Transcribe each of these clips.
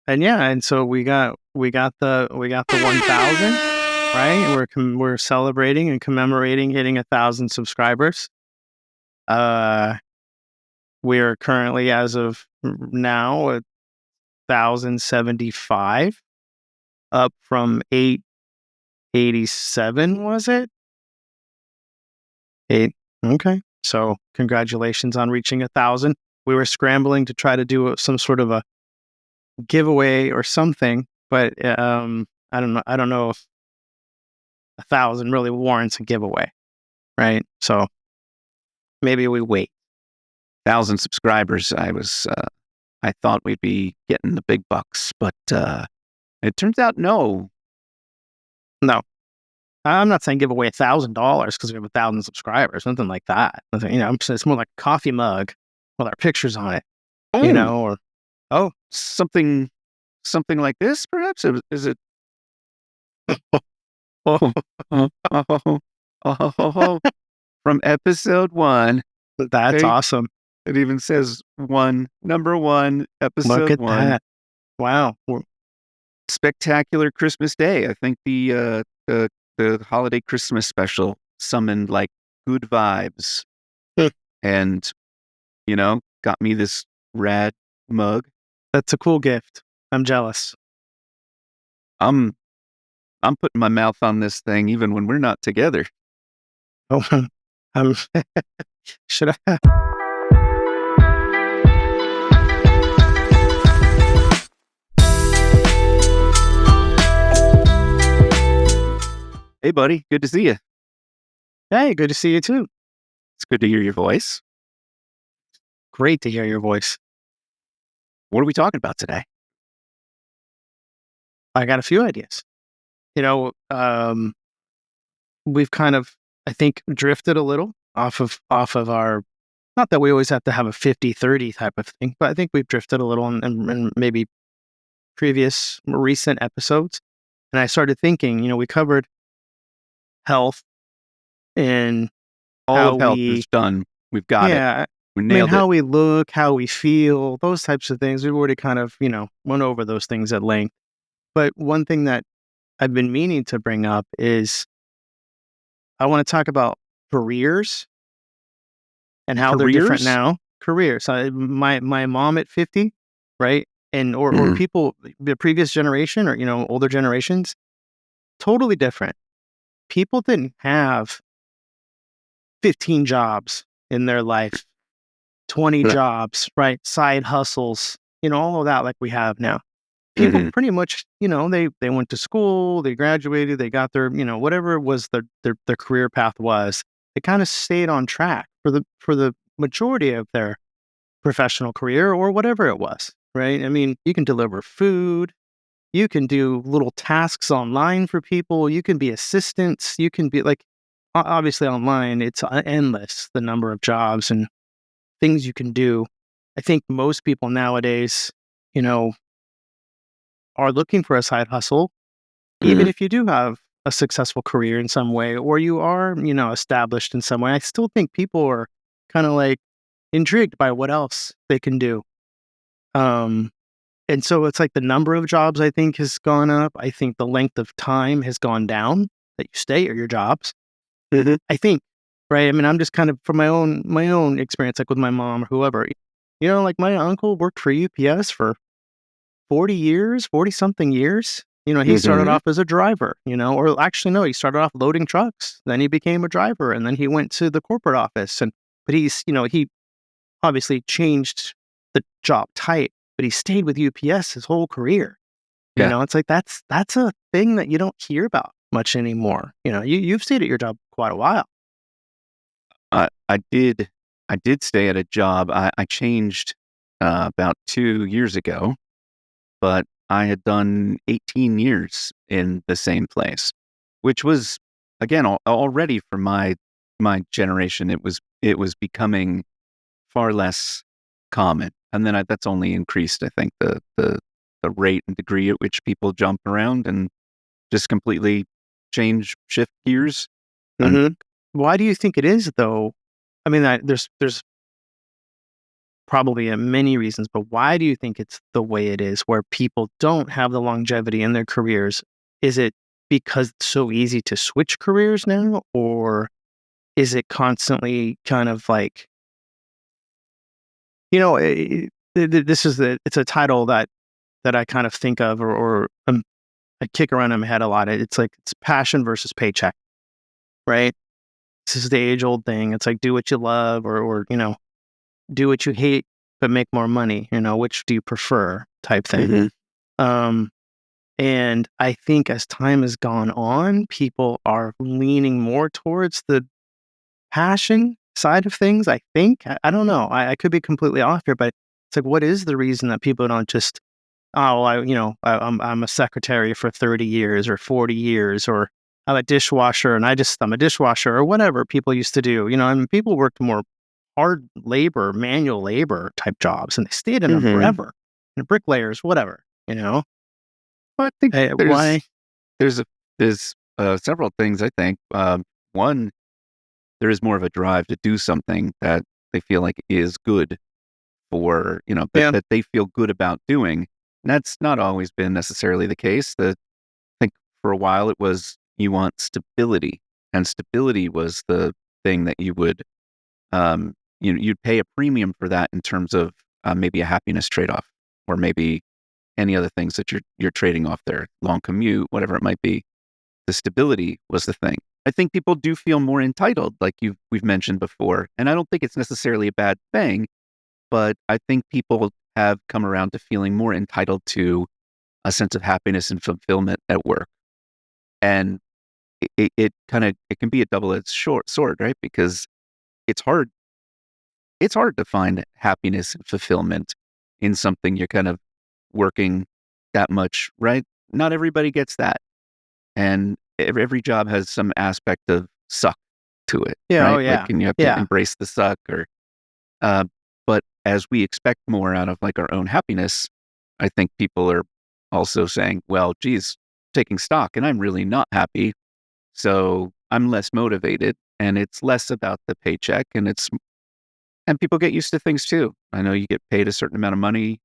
and yeah, and so we got the 1,000, right? We're celebrating and commemorating hitting 1,000 subscribers. Uh, we're currently, as of now, 1,075, up from 887. Was it eight? Okay, so congratulations on reaching 1,000. We were scrambling to try to do some sort of a giveaway or something, but I don't know if 1,000 really warrants a giveaway, right? So maybe we wait. 1,000 subscribers. I thought we'd be getting the big bucks, but it turns out no. No, I'm not saying give away $1,000 because we have 1,000 subscribers, nothing like that. It's more like a coffee mug with our pictures on it, Oh, or something like this, perhaps? Is it? oh, From episode 1. that's Hey, awesome. it even says number 1, Look episode at 1. that. Wow. Spectacular Christmas Day. I think the holiday Christmas special summoned like good vibes and, got me this rad mug. That's a cool gift. I'm jealous. I'm putting my mouth on this thing even when we're not together. Oh, I'm should I? Hey, buddy. Good to see you. Hey, good to see you too. It's good to hear your voice. Great to hear your voice. What are we talking about today? I got a few ideas. We've kind of, I think, drifted a little off of our. Not that we always have to have a 50-30 type of thing, but I think we've drifted a little in maybe previous recent episodes. And I started thinking, we covered health and All how of health is done. We've got it. We nailed how it. we look, how we feel, those types of things. We've already kind of, went over those things at length. But one thing that I've been meaning to bring up is I want to talk about careers and how they're different Careers? now. Careers. My mom at 50, right? And or people the previous generation, or older generations, totally different. People didn't have 15 jobs in their life, 20 jobs, right? Side hustles, all of that like we have now. People pretty much, they went to school, they graduated, they got their, whatever it was their career path was. They kind of stayed on track for the majority of their professional career or whatever it was, right? I mean, you can deliver food, you can do little tasks online for people, you can be assistants, you can be like, obviously online, it's endless, the number of jobs and things you can do. I think most people nowadays, are looking for a side hustle, even if you do have a successful career in some way, or you are, established in some way. I still think people are kind of like intrigued by what else they can do. Um, and so it's like the number of jobs I think has gone up. I think the length of time has gone down that you stay at your jobs. I think, right? I mean, I'm just kind of from my own experience, like with my mom or whoever. Like my uncle worked for UPS for 40 years, 40 something years. He started off as a driver, or actually, no, he started off loading trucks. Then he became a driver and then he went to the corporate office. But he obviously changed the job type, but he stayed with UPS his whole career. Yeah. It's like that's a thing that you don't hear about much anymore. You've stayed at your job quite a while. I did stay at a job. I changed about 2 years ago, but I had done 18 years in the same place, which was, again, already for my generation, it was becoming far less common. And then that's only increased, I think, the rate and degree at which people jump around and just completely shift gears. And Why do you think it is, though? I mean, there's probably many reasons, but why do you think it's the way it is where people don't have the longevity in their careers? Is it because it's so easy to switch careers now, or is it constantly kind of like, this is it's a title that I kind of think of, or I kick around in my head a lot. It's like it's passion versus paycheck, right? This is the age old thing. It's like do what you love, or do what you hate but make more money. Which do you prefer? Type thing. Mhm. Um, and I think as time has gone on, people are leaning more towards the passion side of things. I think I don't know. I could be completely off here, but it's like, what is the reason that people don't just oh, I'm a secretary for 30 years or 40 years, or I'm a dishwasher and I'm a dishwasher or whatever people used to do. And people worked more hard labor, manual labor type jobs, and they stayed in them Mhm. forever. And bricklayers, whatever. Well, I think Why? there's a there's several things. I think one, there is more of a drive to do something that they feel like is good for Yeah. that they feel good about doing. And that's not always been necessarily the case. I think for a while it was you want stability, and stability was the thing that you would you'd pay a premium for that in terms of maybe a happiness trade off, or maybe any other things that you're trading off there, long commute, whatever it might be. The stability was the thing. I think people do feel more entitled, like we've mentioned before, and I don't think it's necessarily a bad thing, but I think people have come around to feeling more entitled to a sense of happiness and fulfillment at work. And it can be a double-edged sword, right? Because it's hard it's hard to find happiness and fulfillment in something you're kind of working that much, right? Not everybody gets that. And every job has some aspect of suck to it, Yeah. Oh, right? Like, yeah. and you have to Yeah. embrace the suck, or uh, but as we expect more out of like our own happiness, I think people are also saying, well, geez, taking stock and I'm really not happy. So I'm less motivated, and it's less about the paycheck, and people get used to things too. I know you get paid a certain amount of money,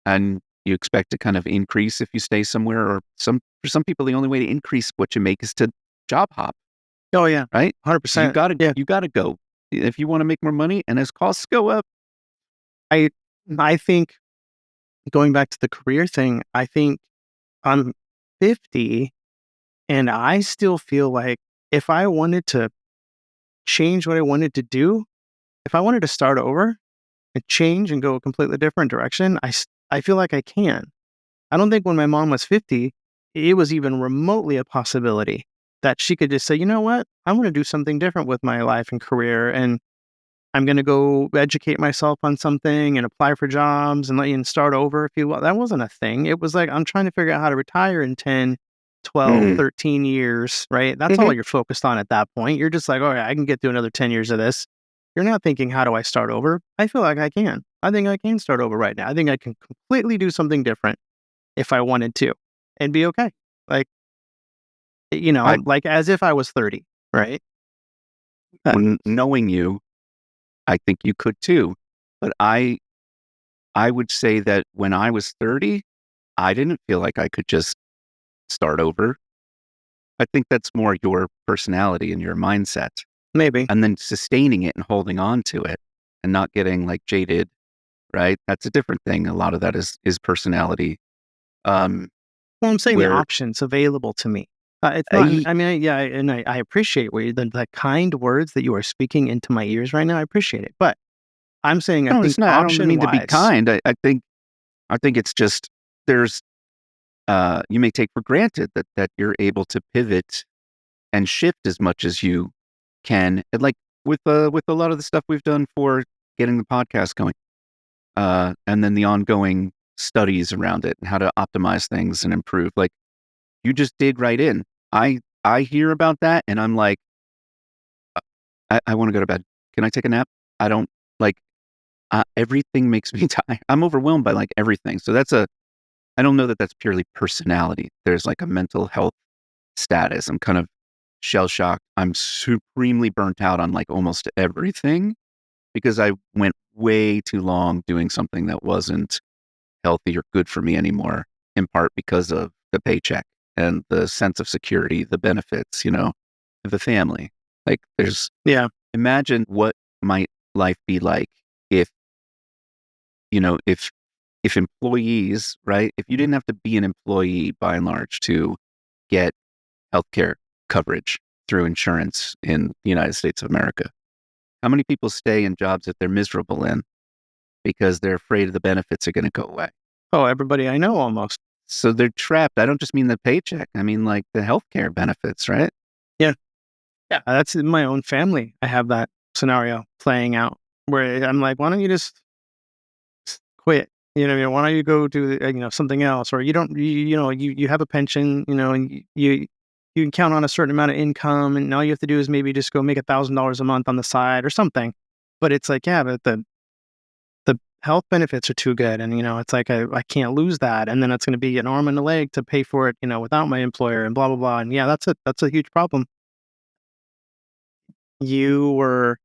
and you expect to kind of increase if you stay somewhere, or for some people the only way to increase what you make is to job hop, Oh, yeah. right? So 100%. Yeah. you gotta go if you want to make more money, and as costs go up. I I think going back to the career thing, I think I'm 50 and I still feel like if I wanted to change what I wanted to do, if I wanted to start over and change and go a completely different direction, I feel like I can. I don't think when my mom was 50, it was even remotely a possibility that she could just say, you know what? I want to do something different with my life and career. And I'm going to go educate myself on something and apply for jobs and let you start over if you will. That wasn't a thing. It was like, I'm trying to figure out how to retire in 10, 12, Mm, 13 years, right? That's all mhm. you're focused on at that point. You're just like, oh, yeah, I can get through another 10 years of this. You're not thinking, how do I start over? I feel like I can. I think I can start over right now. I think I can completely do something different if I wanted to and be okay. Like, I like as if I was 30, right? Uh, knowing you, I think you could too. But I would say that when I was 30, I didn't feel like I could just start over. I think that's more your personality and your mindset, maybe. and then sustaining it and holding on to it and not getting like jaded, right? That's a different thing. A lot of that is personality. Um, Well, I'm saying the where options available to me. It's not. I, I mean, yeah, and I appreciate what the kind words that you are speaking into my ears right now. I appreciate it, but I'm saying I no, think it's not, I don't option mean to be wise. kind. I think it's just there's, you may take for granted that you're able to pivot and shift as much as you can. And like with a lot of the stuff we've done for getting the podcast going, and then the ongoing studies around it and how to optimize things and improve. Like you just dig right in. I hear about that and I'm like, I want to go to bed. Can I take a nap? I don't like everything makes me tired. I'm overwhelmed by like everything. So I don't know that that's purely personality. There's like a mental health status. I'm kind of shell shocked. I'm supremely burnt out on like almost everything. because I went way too long doing something that wasn't healthy or good for me anymore, in part because of the paycheck and the sense of security, the benefits, the family. Like Yeah. imagine what might life be like if, if employees, right? If you didn't have to be an employee by and large to get healthcare coverage through insurance in the United States of America. How many people stay in jobs that they're miserable in because they're afraid the benefits are going to go away? Oh, everybody I know almost. So they're trapped. I don't just mean the paycheck. I mean like the healthcare benefits, right? Yeah. Yeah. That's in my own family. I have that scenario playing out where I'm like, why don't you just quit? Why don't you go do something else? Or you don't, you have a pension, and you can count on a certain amount of income, and all you have to do is maybe just go make $1,000 a month on the side or something. But it's like, yeah, but the health benefits are too good, and it's like I can't lose that, and then it's going to be an arm and a leg to pay for it, without my employer, and blah blah blah. And yeah, that's a huge problem. You were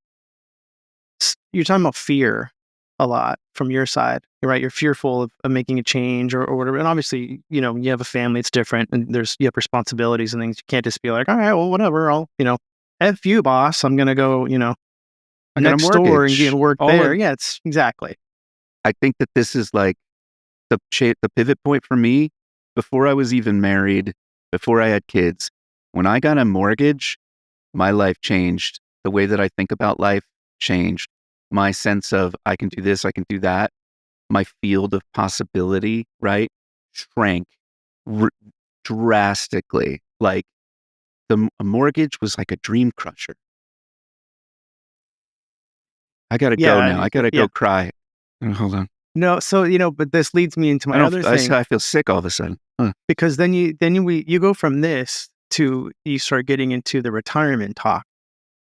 you're talking about fear a lot from your side, right? You're fearful of making a change or whatever. And obviously, you have a family, it's different, and you have responsibilities and things. You can't just be like, all right, well, whatever. F you, boss. I'm gonna go, I got a next door and mortgage. work there. Yeah, it's exactly. I think that this is like the pivot point for me before I was even married, before I had kids. When I got a mortgage, my life changed. The way that I think about life changed. My sense of I can do this, I can do that. My field of possibility, right, shrank r- drastically. Like a mortgage was like a dream crusher. I gotta go now. I gotta Yeah. go cry. Hold on. No, so but this leads me into I my don't. other thing, I feel sick all of a sudden. because then you go from this to you start getting into the retirement talk.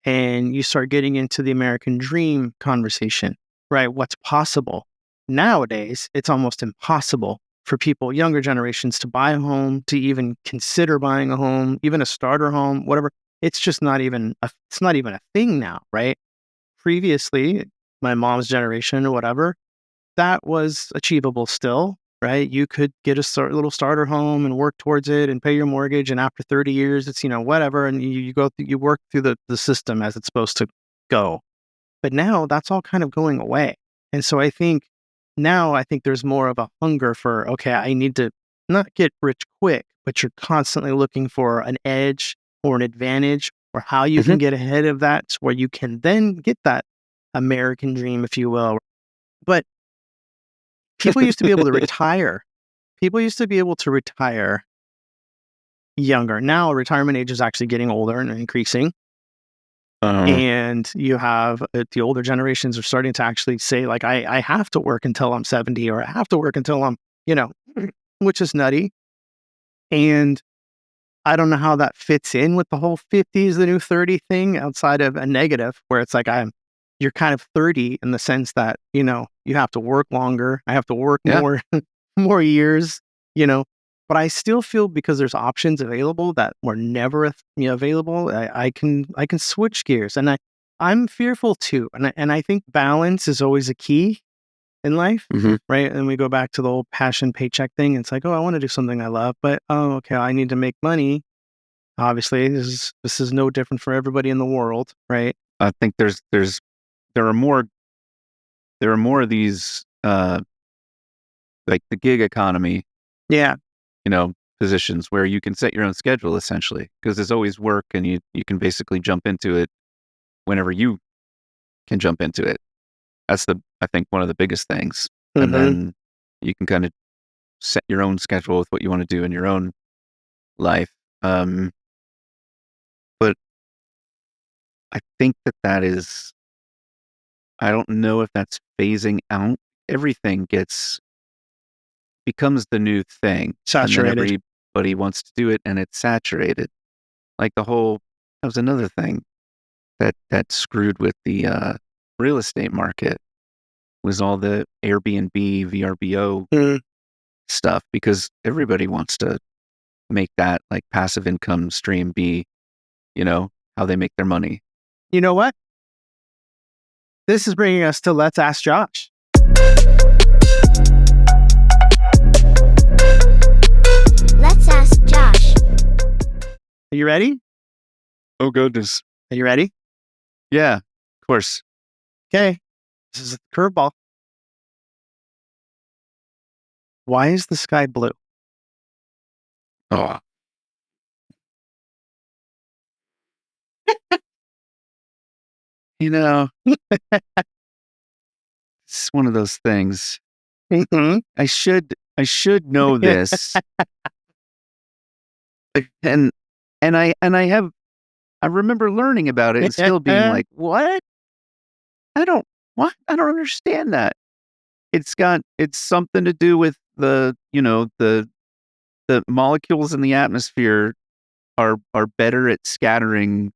And you start getting into the American dream conversation, right? What's possible. Nowadays, it's almost impossible for people, younger generations, to buy a home, to even consider buying a home, even a starter home, whatever. It's not even a thing now, right? Previously, my mom's generation or whatever, that was achievable still, right? You could get a little starter home and work towards it and pay your mortgage. And after 30 years, it's, whatever. And you work through the system as it's supposed to go. But now that's all kind of going away. And so I think there's more of a hunger for, okay, I need to not get rich quick, but you're constantly looking for an edge or an advantage or how you Mhm. can get ahead of that where you can then get that American dream, if you will. But people used to be able to retire. People used to be able to retire younger. Now, retirement age is actually getting older and increasing. Uh, And you have the older generations are starting to actually say, like, I have to work until I'm 70 or I have to work until I'm, you know, which is nutty. And I don't know how that fits in with the whole 50 is the new 30 thing outside of a negative where it's like you're kind of 30 in the sense that, you have to work longer. I have to work yeah. more, more years, you know, but I still feel because there's options available that were never, available. I can switch gears, and I'm fearful too. And I think balance is always a key in life, Hmm. right? And we go back to the old passion paycheck thing. It's like, oh, I want to do something I love, but oh, okay, I need to make money. Obviously, this is no different for everybody in the world, right? I think there are more of these like the gig economy, Yeah. positions where you can set your own schedule essentially because there's always work and you can basically jump into it whenever you can jump into it. That's I think one of the biggest things. And Hmm. then you can kind of set your own schedule with what you want to do in your own life. Um, but I think that is, I don't know if that's phasing out. Everything becomes the new thing, and then Saturated. everybody wants to do it, and it's saturated. Like that was another thing that screwed with the real estate market was all the Airbnb, VRBO Mm. stuff because everybody wants to make that like passive income stream be, how they make their money. You know what? This is bringing us to Let's Ask Josh. Let's ask Josh. Are you ready? Oh, goodness. Are you ready? Yeah, of course. Okay. This is a curveball. Why is the sky blue? Oh. You know, it's one of those things. Mm-hmm. I should know this. and I remember learning about it and still being like, what? I don't understand that. It's something to do with the molecules in the atmosphere are better at scattering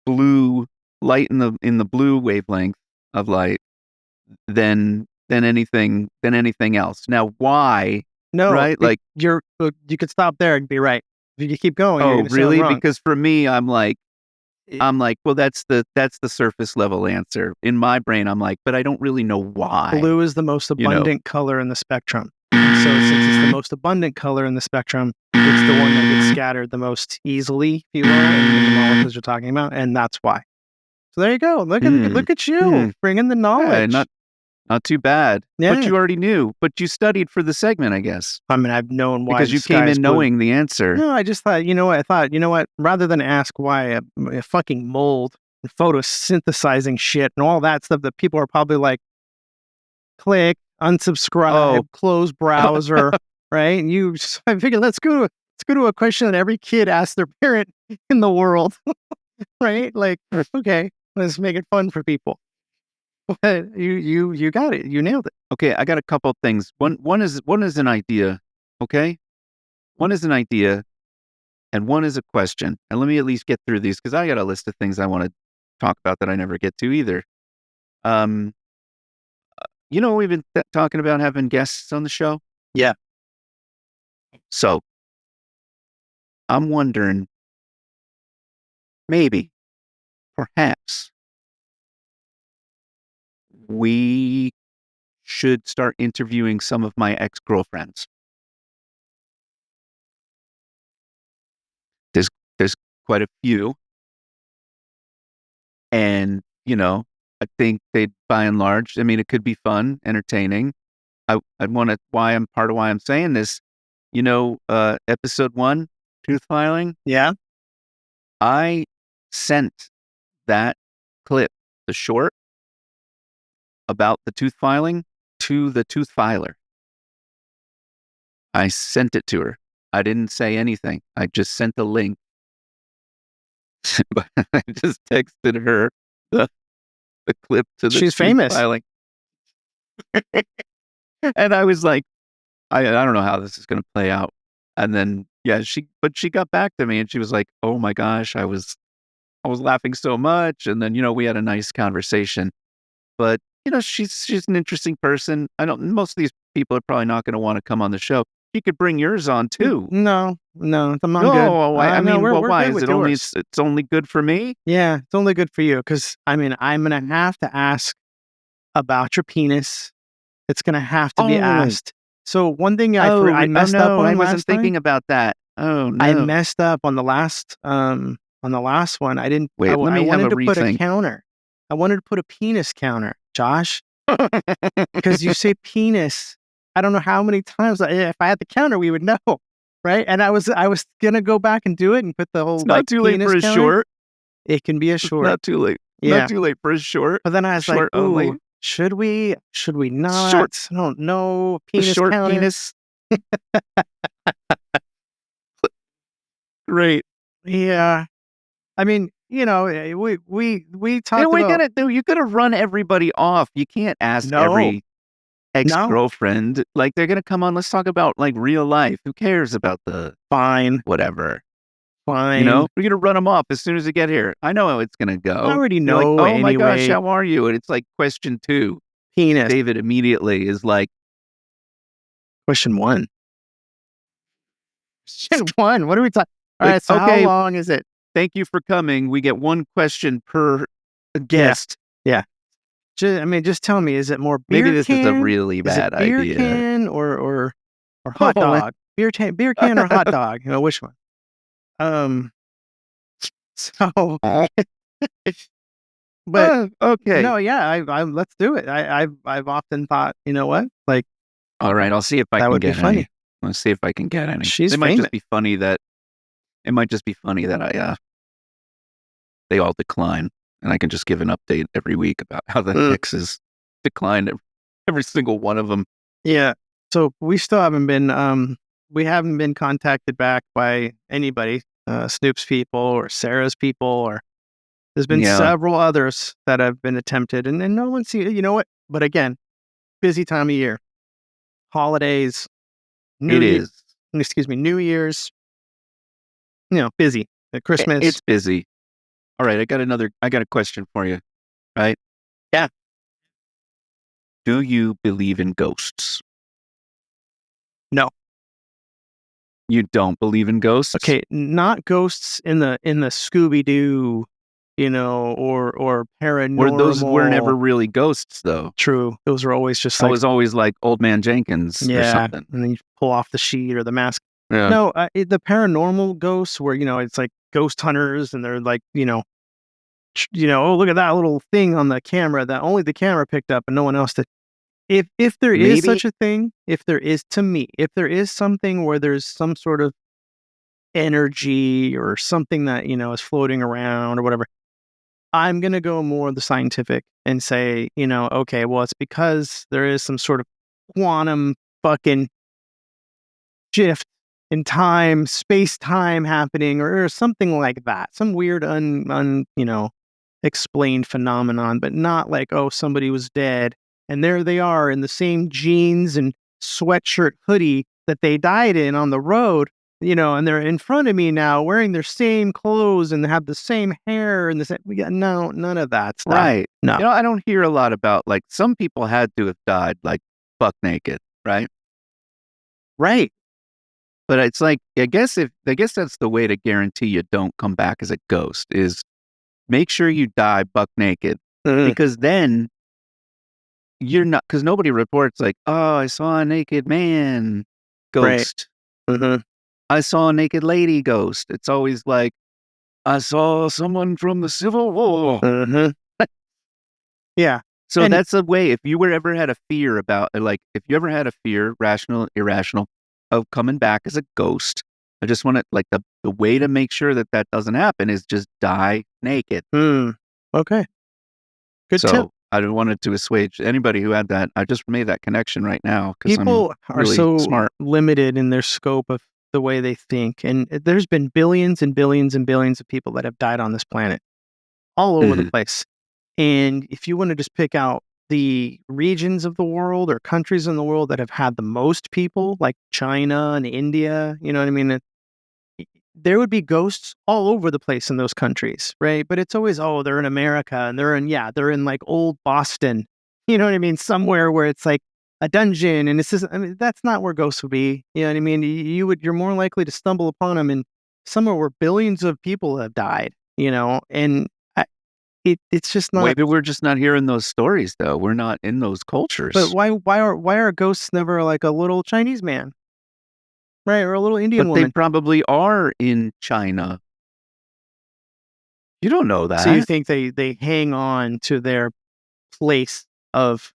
blue light in the blue wavelength of light than anything else. Now, why? No, Right? Like, you could stop there and be right. If you keep going, you're oh, going to sound really? wrong. Because for me, I'm like, well, that's the surface level answer. In my brain, I'm like, but I don't really know why. Blue is the most abundant color in the spectrum. And so since it's the most abundant color in the spectrum, it's the one that gets scattered the most easily, if you will, in the molecules you're talking about, and that's why. So there you go. Look at you bringing the knowledge. Not too bad. Yeah. But you already knew. But you studied for the segment, I guess. I mean, I've known why because you came in knowing the answer. No, I just thought, rather than ask why a fucking mold and photosynthesizing shit and all that stuff that people are probably like, click, unsubscribe, close browser, right? And I figured let's go to a question that every kid asks their parent in the world, right? Like, okay, let's make it fun for people. But you got it. You nailed it. Okay, I got a couple of things. One is an idea. Okay, one is an idea, and one is a question. And let me at least get through these because I got a list of things I want to talk about that I never get to either. We've been talking about having guests on the show. Yeah. So I'm wondering, maybe, perhaps, we should start interviewing some of my ex-girlfriends. There's quite a few. And, I think they, by and large, I mean, it could be fun, entertaining. I'd want to, part of why I'm saying this, episode 1, tooth filing. Yeah. I sent that clip, the short about the tooth filing, to the tooth filer. I sent it to her. I didn't say anything. I just sent the link. But I just texted her the clip to the She's tooth famous. filing. And I was like, I don't know how this is going to play out. And then, she got back to me and she was like, oh my gosh, I was laughing so much. And then, we had a nice conversation. But, she's an interesting person. Most of these people are probably not going to want to come on the show. You could bring yours on too. No, I'm good. I mean, we're why? good Is it with only, yours. it's only good for me? Yeah, it's only good for you. Cause I mean, I'm going to have to ask about your penis. It's going to have to be asked. So one thing I messed up on I last wasn't thinking time, about that. Oh no. I messed up on the last one. I didn't Wait, let me I have wanted a to put a rethink. counter. I wanted to put a penis counter, Josh. Because you say penis. I don't know how many times if I had the counter, we would know, right? And I was gonna go back and do it and put the whole It's not too late for a counter. short. It can be a short. Not too late. Yeah. Not too late for a short. But then I was short like, only. ooh, should we not? Short. I don't know. Penis short counter. penis. Great. Yeah. I mean, we talked about. You gotta run everybody off. You can't ask every ex-girlfriend. Like, they're gonna come on. Let's talk about like real life. Who cares about the Fine. whatever? Fine. We're gonna run them off as soon as they get here. I know how it's gonna go. I already You're know. like, oh anyway. my gosh, how are you? And it's like question 2. Penis. David immediately is like, question 1. Question 1. What are we talking? All right. So okay, how long is it? Thank you for coming. We get one question per guest. Just tell me, is it more beer Maybe this can? is a really Is bad it beer idea. can or hot Oh, dog? Beer can or hot dog? Which one? So, but okay. no, yeah, I let's do it. I've often thought, you know what, like All right, I'll see if I that can would be get funny. any. Let's see if I can get any. She's It might famous. just be funny that I they all decline, and I can just give an update every week about how the exes declined every single one of them. Yeah. So we still haven't been contacted back by anybody, Snoop's people or Sarah's people, or there's been Yeah. several others that have been attempted, and no one see. You know what? But again, busy time of year, holidays, New Year's. New Year's. Busy. Christmas. It's busy. All right, I got a question for you. Right? Yeah. Do you believe in ghosts? No. You don't believe in ghosts? Okay, not ghosts in the Scooby Doo, or paranormal. Those were never really ghosts, though. True. Those were always just I was always like Old Man Jenkins or something. And then you pull off the sheet or the mask. Yeah. No, the paranormal ghosts where, it's like ghost hunters and they're like, oh, look at that little thing on the camera that only the camera picked up and no one else did. If there is such a thing, if there is something where there's some sort of energy or something that, is floating around or whatever, I'm going to go more the scientific and say, okay, well, it's because there is some sort of quantum fucking shift in time, space-time happening or something like that. Some weird explained phenomenon, but not like, oh, somebody was dead and there they are in the same jeans and sweatshirt hoodie that they died in on the road, and they're in front of me now wearing their same clothes and have the same hair and the same. No, none of that stuff. Right. No. I don't hear a lot about, like, some people had to have died like buck naked, right? Right. But it's like, I guess that's the way to guarantee you don't come back as a ghost is make sure you die buck naked, because then you're not, because nobody reports like, oh, I saw a naked man ghost. Right. I saw a naked lady ghost. It's always like, I saw someone from the Civil War. Yeah. So that's a way, if you ever had a fear about, like, if you ever had a fear, rational, irrational, of coming back as a ghost, I just want to, like, the way to make sure that doesn't happen is just die naked. Okay. Good tip. I wanted to assuage anybody who had that. I just made that connection right now because People I'm really are so smart. limited in their scope of the way they think. And there's been billions and billions and billions of people that have died on this planet all over the place. And if you want to just pick out the regions of the world or countries in the world that have had the most people, like China and India, you know what I mean? There would be ghosts all over the place in those countries, right? But it's always, oh, they're in America and they're in like old Boston, you know what I mean? Somewhere where it's like a dungeon and that's not where ghosts would be. You know what I mean? You're more likely to stumble upon them in somewhere where billions of people have died, and it's just not. Maybe we're just not hearing those stories though. We're not in those cultures. But why are ghosts never like a little Chinese man? Right, or a little Indian woman. They probably are in China. You don't know that. So you think they hang on to their place of...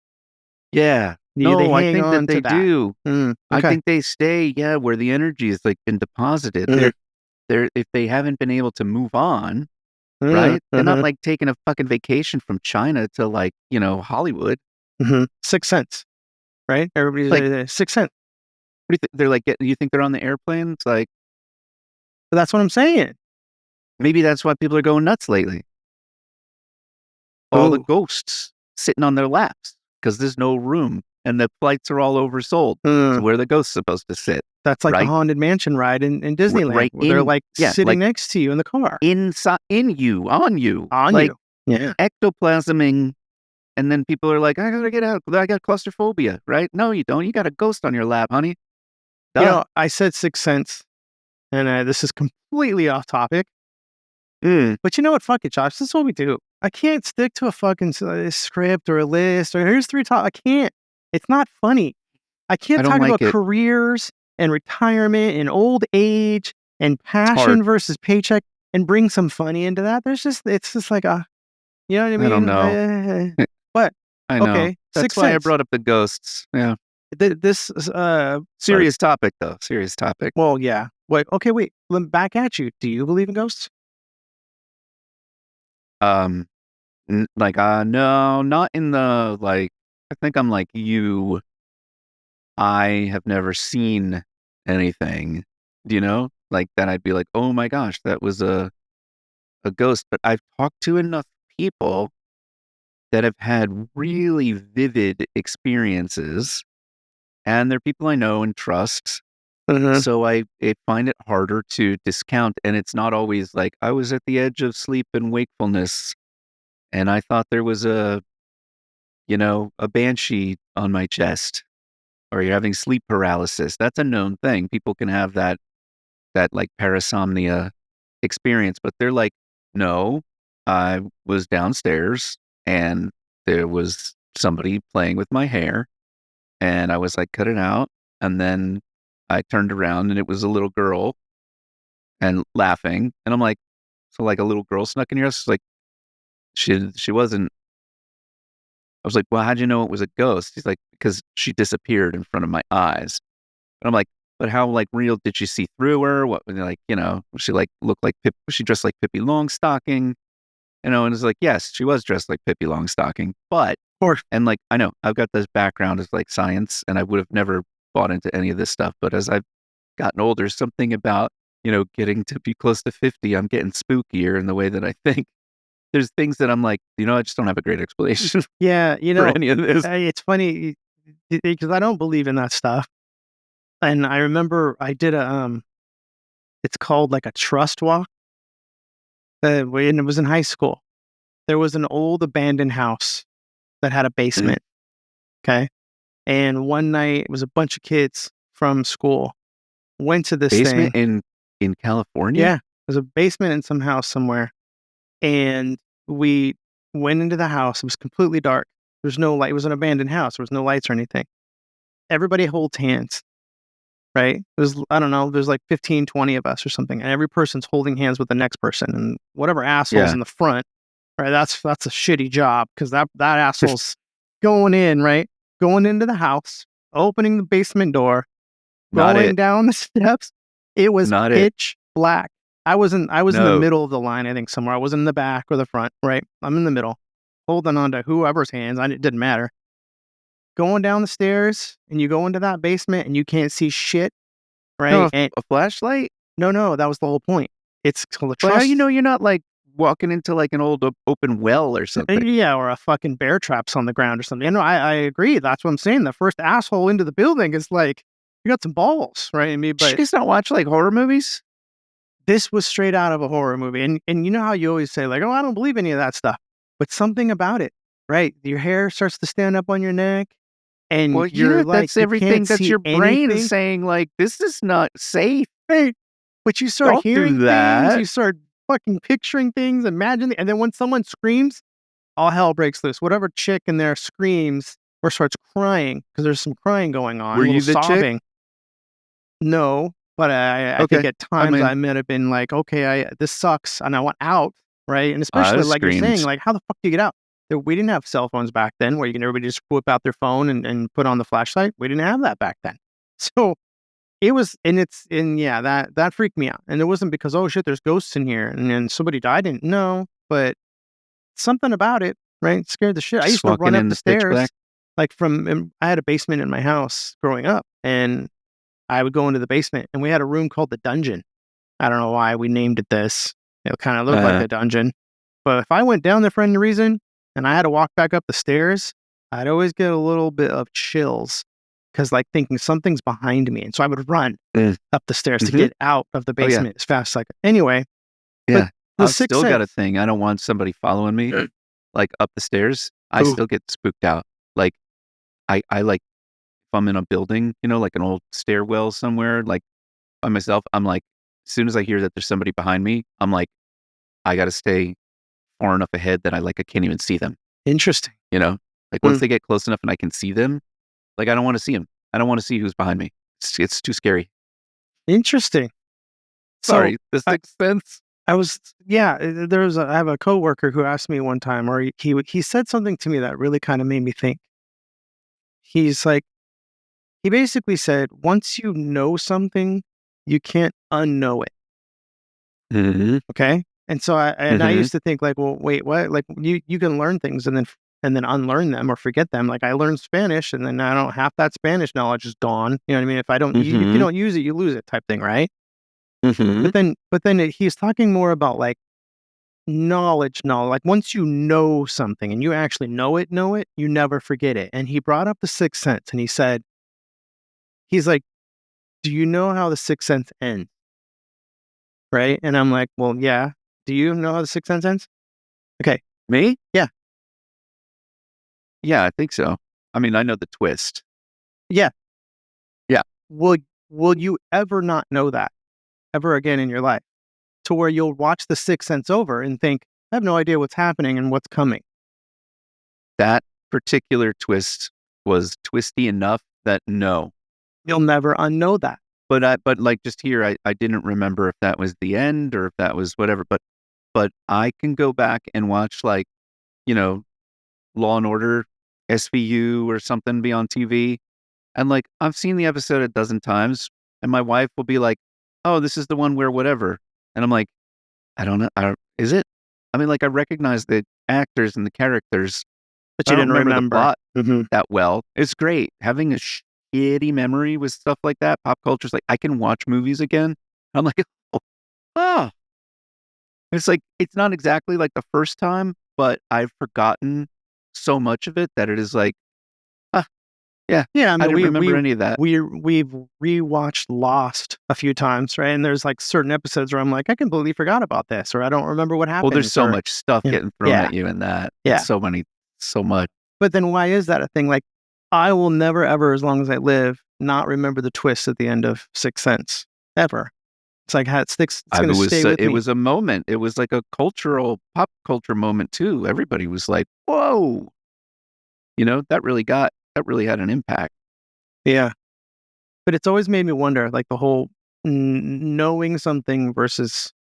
Yeah. No, I think that they do. Okay. I think they stay, where the energy has like been deposited. They're if they haven't been able to move on, right? They're not like taking a fucking vacation from China to like, Hollywood. Sixth Sense, right? Everybody's like Sixth Sense. What do you think? They're like, you think they're on the airplanes? Like, but that's what I'm saying. Maybe that's why people are going nuts lately. All the ghosts sitting on their laps because there's no room and the flights are all oversold. So where are the ghosts supposed to sit? That's like the Haunted Mansion ride in Disneyland. Right, they're like sitting next to you in the car. Inside, on you. On like, you. Yeah. Ectoplasming. And then people are like, I gotta get out. I got claustrophobia, right? No, you don't. You got a ghost on your lap, honey. Duh. I said Sixth Sense, and this is completely off topic, But you know what? Fuck it, Josh. This is what we do. I can't stick to a fucking script or a list or here's 3 top. I can't. It's not funny. I I can't don't talk like about it. careers and retirement and old age and hard. passion versus paycheck and bring some funny into that. It's just like you know what I mean? I don't know. What? I know. Okay, That's Sixth why I Sense. brought up the ghosts. Yeah. This Serious topic, though. Serious topic. well, yeah. Wait, okay, wait. Back at you. Do you believe in ghosts? No, not in the, like, I think I'm like you. I have never seen anything, like that. I'd be like, oh my gosh, that was a ghost. But I've talked to enough people that have had really vivid experiences, and they're people I know and trust. So I find it harder to discount, and it's not always like I was at the edge of sleep and wakefulness, and I thought there was a banshee on my chest, or you're having sleep paralysis. That's a known thing. People can have that like parasomnia experience, but they're like, no, I was downstairs and there was somebody playing with my hair, and I was like, cut it out, and then I turned around and it was a little girl and laughing, and I'm like, so like a little girl snuck in your house? Like she wasn't. I was like, well, how'd you know it was a ghost? He's like, because she disappeared in front of my eyes. And I'm like, but how like real did you see through her? What, like, she like looked like was she dressed like Pippi Longstocking? And it's like, yes, she was dressed like Pippi Longstocking, but Or and like I know I've got this background as like science, and I would have never bought into any of this stuff. But as I've gotten older, something about getting to be close to 50, I'm getting spookier in the way that I think. There's things that I'm like, I just don't have a great explanation yeah, for any of this. it's funny because I don't believe in that stuff. And I remember I did it's called like a trust walk. And it was in high school. There was an old abandoned house that had a basement. Okay. And one night it was a bunch of kids from school went to this Basement thing. in California? Yeah. There's a basement in some house somewhere. And we went into the house. It was completely dark. There's no light. It was an abandoned house. There was no lights or anything. Everybody holds hands, right? There's, I don't know, there's like 15, 20 of us or something. And every person's holding hands with the next person. And whatever asshole's Yeah. in the front, right? That's a shitty job because that asshole's going in, right? Going into the house, opening the basement door, Not going it. down the steps. It was Not it. pitch black. I was in the No. middle of the line, I think somewhere. I wasn't in the back or the front, right? I'm in the middle, holding on to whoever's hands. It didn't matter. Going down the stairs and you go into that basement and you can't see shit, right? No, And a flashlight? no, that was the whole point. It's called a But how trust. you're not like walking into like an old open well or something? Yeah, or a fucking bear traps on the ground or something. I agree. That's what I'm saying. The first asshole into the building is like, you got some balls, right? I mean, Did you but guys not watch like horror movies? this was straight out of a horror movie. And you know how you always say, like, oh, I don't believe any of that stuff. But something about it, right? Your hair starts to stand up on your neck. And Well, you're yeah, like, that's you everything. can't That's see your brain anything. saying like, this is not safe. Right. But you start Don't do hearing things, that. you start fucking picturing things, imagining, and then when someone screams, all hell breaks loose. Whatever chick in there screams or starts crying, because there's some crying going on, Were a you little the chick? sobbing. No, but I Okay. think at times in. I might have been like, okay, this sucks, and I want out, right? And I especially like you're saying, screamed. like, how the fuck do you get out? We didn't have cell phones back then where you can everybody just whip out their phone and put on the flashlight. We didn't have that back then. So it was, yeah, that freaked me out. And it wasn't because, oh shit, there's ghosts in here and then somebody died in. No, but something about it, right? Scared the shit. I Just used to walking run up in the the pitch stairs, black. like I had a basement in my house growing up, and I would go into the basement, and we had a room called the dungeon. I don't know why we named it this. It kind of looked like a dungeon. But if I went down there for any reason and I had to walk back up the stairs, I'd always get a little bit of chills because, like, thinking something's behind me. And so I would run up the stairs to get out of the Oh, yeah. basement as fast as I could. Anyway, Yeah. the I've Sixth still got a Sense. thing. I don't want somebody following me like up the stairs. I Ooh. still get spooked out. Like I like if I'm in a building, like an old stairwell somewhere, like by myself, I'm like, as soon as I hear that there's somebody behind me, I'm like I got to stay far enough ahead that I can't even see them. Interesting. You know, like once they get close enough and I can see them, like I don't want to see them. I don't want to see who's behind me. It's too scary. Interesting. Sorry, So The Sixth Sense. I have a coworker who asked me one time, or he said something to me that really kind of made me think. He's like, he basically said, once you know something, you can't unknow it. Mm-hmm. Okay. And so I used to think like, well, wait, what? Like you can learn things and then unlearn them or forget them. Like I learned Spanish and then I don't half that Spanish knowledge is gone. You know what I mean? If I don't, if you don't use it, you lose it type thing, right? Mm-hmm. But then he's talking more about like knowledge. Like once you know something and you actually know it, you never forget it. And he brought up the Sixth Sense and he said, he's like, do you know how the Sixth Sense ends? Right? And I'm like, well, yeah. Do you know how the Sixth Sense ends? Okay. Me? Yeah. Yeah, I think so. I mean, I know the twist. Yeah. Yeah. Will you ever not know that ever again in your life to where you'll watch the Sixth Sense over and think, I have no idea what's happening and what's coming. That particular twist was twisty enough that no. You'll never unknow that. But like just here, I didn't remember if that was the end or if that was whatever. But I can go back and watch like, Law and Order, SVU or something be on TV. And like I've seen the episode a dozen times, and my wife will be like, "Oh, this is the one where whatever," and I'm like, "I don't know. Is it?" I mean, like I recognize the actors and the characters, But but you I don't didn't remember the remember. plot Mm-hmm. that well. It's great having a shitty memory with stuff like that. Pop culture's like I can watch movies again. I'm like, oh, it's like it's not exactly like the first time, but I've forgotten so much of it that it is like, ah, yeah, Yeah, I I mean, didn't remember any of that. we've rewatched Lost a few times, right? And there's like certain episodes where I'm like, I completely forgot about this, or I don't remember what Well, there's happens, so or much stuff getting thrown yeah, at you in that. yeah. It's so much. But then why is that a thing? Like, I will never ever, as long as I live, not remember the twist at the end of Sixth Sense ever. It's like how it sticks. It's going to stay with It me. was a moment. It was like a pop culture moment too. Everybody was like, "Whoa!" That really had an impact. Yeah, but it's always made me wonder, like the whole knowing something versus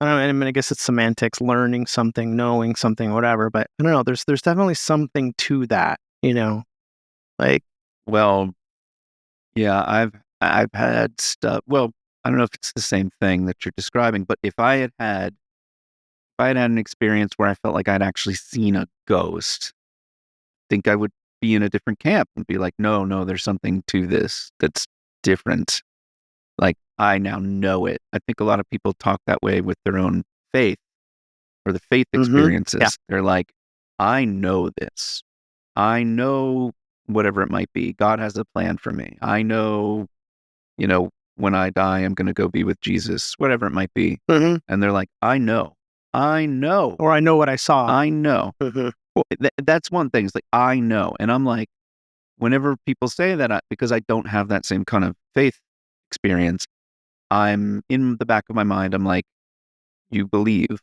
I don't know. I mean, I guess it's semantics, learning something, knowing something, whatever. But I don't know. There's definitely something to that, like Well, yeah, I've had stuff. Well, I don't know if it's the same thing that you're describing, but if I had had an experience where I felt like I'd actually seen a ghost, I think I would be in a different camp and be like, no, there's something to this that's different. Like I now know it. I think a lot of people talk that way with their own faith or the faith experiences. yeah. They're like, I know this. I know whatever it might be. God has a plan for me. I know, when I die, I'm going to go be with Jesus, whatever it might be. And they're like, I know, or I know what I saw. I know. Well, that's one thing. It's like, I know. And I'm like, whenever people say that, because I don't have that same kind of faith experience, I'm in the back of my mind, I'm like, you believe,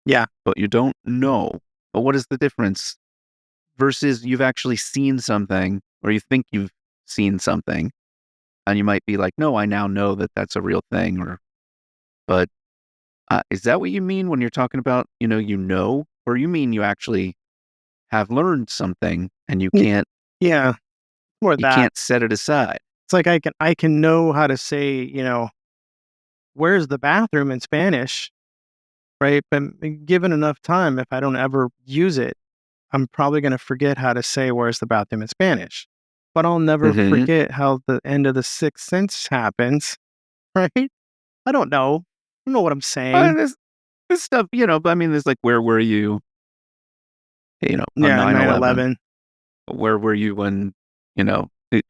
Yeah. but you don't know. But what is the difference versus you've actually seen something or you think you've seen something and you might be like, no, I now know that that's a real thing. But is that what you mean when you're talking about, or you mean you actually have learned something and you can't, Yeah. More you that. can't set it aside. It's like I can know how to say, where's the bathroom in Spanish, right? But given enough time, if I don't ever use it, I'm probably going to forget how to say where's the bathroom in Spanish. But I'll never Mm-hmm. forget how the end of the Sixth Sense happens, right? I don't know. I don't know what I'm saying. This stuff, but I mean, there's like, where were you, on Yeah, 9/11? 9/11. Where were you when, the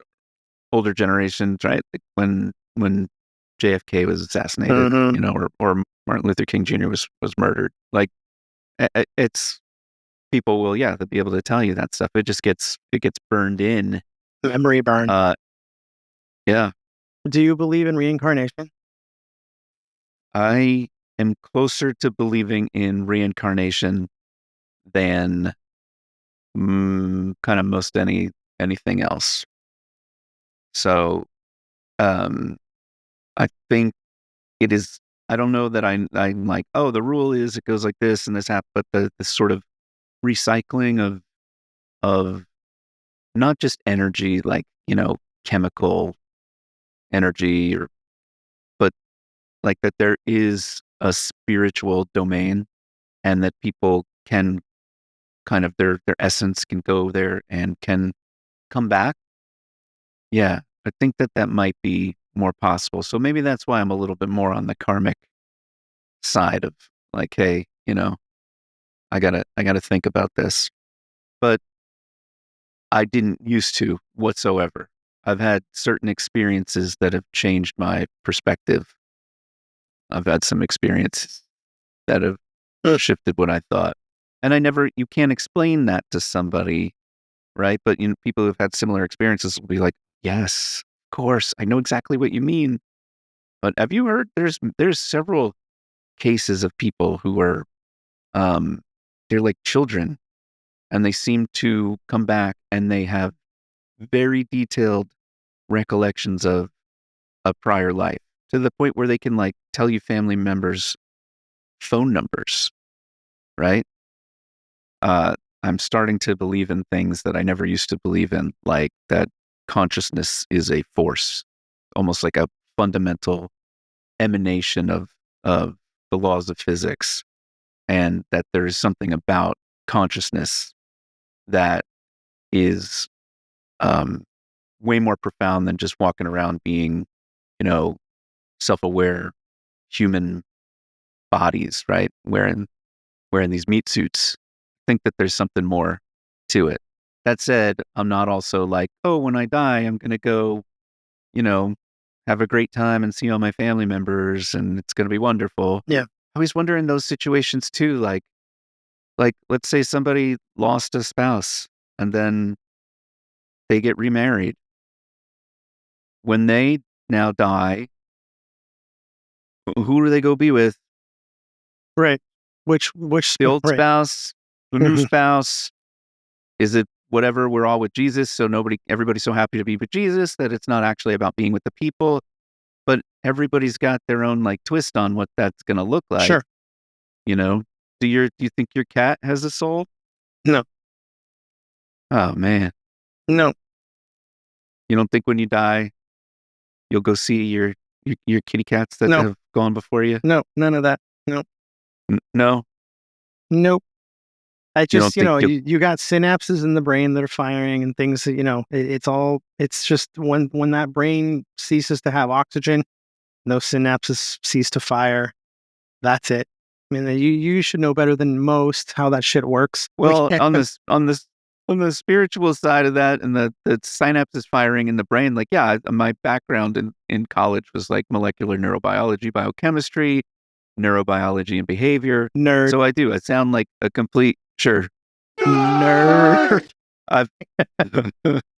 older generations, right? Like when JFK was assassinated, Mm-hmm. or Martin Luther King Jr. was murdered. Like it's people will, yeah, they'll be able to tell you that stuff. It gets burned in. Memory burn. Yeah. Do you believe in reincarnation? I am closer to believing in reincarnation than kind of most anything else. So I think it is. I don't know that I'm like, oh, the rule is it goes like this and this happens, but the sort of recycling of not just energy, like, chemical energy, but like that there is a spiritual domain, and that people can kind of their essence can go there and can come back. Yeah, I think that might be more possible. So maybe that's why I'm a little bit more on the karmic side of like, hey, I gotta think about this. But I didn't used to whatsoever. I've had certain experiences that have changed my perspective. I've had some experiences that have shifted what I thought. And you can't explain that to somebody, right? But people who've had similar experiences will be like, yes, of course, I know exactly what you mean. But have you heard there's several cases of people who are they're like children, and they seem to come back and they have very detailed recollections of a prior life, to the point where they can like tell you family members' phone numbers, right? I'm starting to believe in things that I never used to believe in, like that consciousness is a force, almost like a fundamental emanation of the laws of physics, and that there is something about consciousness that is way more profound than just walking around being, you know, self-aware human bodies, right? Wearing these meat suits. I think that there's something more to it. That said, I'm not also like, oh, when I die, I'm gonna go, you know, have a great time and see all my family members, and it's gonna be wonderful. Yeah. I always wonder in those situations too, like let's say somebody lost a spouse and then they get remarried. When they now die, who do they go be with? Right. Which The old right. spouse, the new spouse? Is it whatever? We're all with Jesus, so everybody's so happy to be with Jesus that it's not actually about being with the people. But everybody's got their own like twist on what that's going to look like. Sure. You know, do you think your cat has a soul? No. Oh man, No. you don't think when you die you'll go see your kitty cats that No. have gone before you? No. None of that. No. No, Nope. I you don't just, think you'll. you got synapses in the brain that are firing and things that, it's just when that brain ceases to have oxygen, those synapses cease to fire. That's it. I mean, you should know better than most how that shit works. Well, on the spiritual side of that, and the synapses firing in the brain, like, yeah, my background in college was like molecular neurobiology, biochemistry, neurobiology, and behavior. Nerd. So I do. I sound like a complete sure. Nerd. I've,